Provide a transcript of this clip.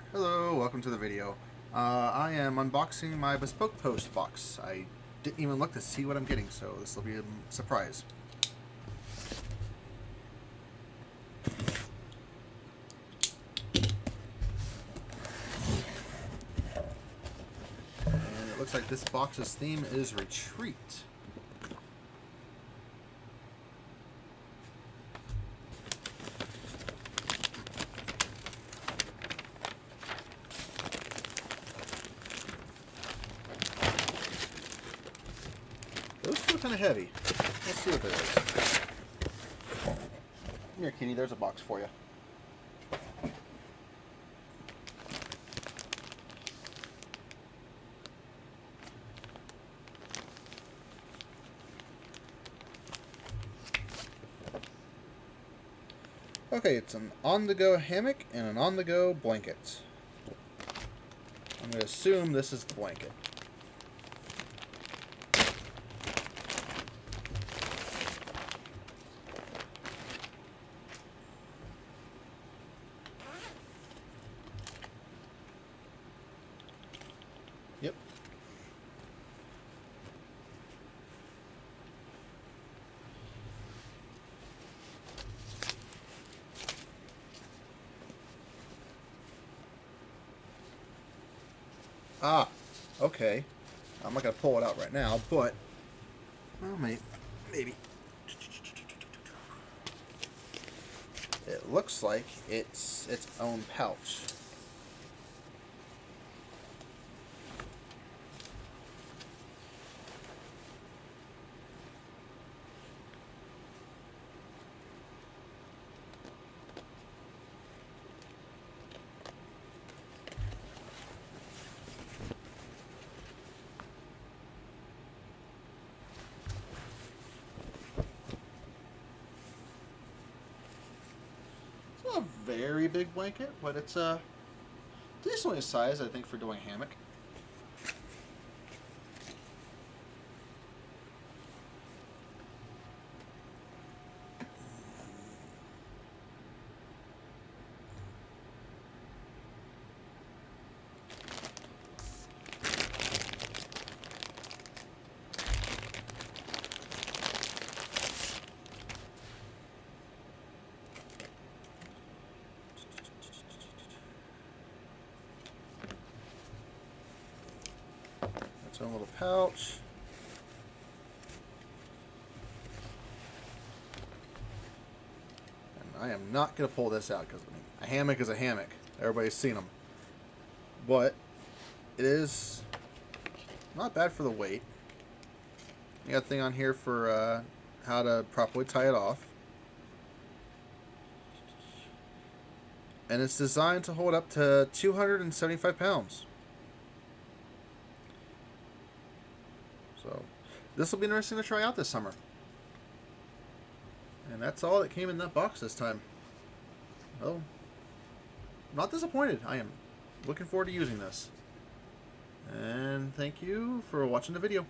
Hello, welcome to the video. I am unboxing my Bespoke Post box. I didn't even look to see what I'm getting, so this will be a surprise. And it looks like this box's theme is Retreat. Those feel kind of heavy. Let's see what there is. Here, Kenny, there's a box for you. Okay, it's an on-the-go hammock and an on-the-go blanket. I'm going to assume this is the blanket. Yep. Ah, okay. I'm not going to pull it out right now, but well, maybe. It looks like it's its own pouch. It's not a very big blanket, but it's decently sized, I think, for doing a hammock. Its own little pouch. And I am not going to pull this out because a hammock is a hammock. Everybody's seen them. But it is not bad for the weight. You got a thing on here for how to properly tie it off. And it's designed to hold up to 275 pounds. So this will be interesting to try out this summer. And that's all that came in that box this time. Well, not disappointed. I am looking forward to using this. And thank you for watching the video.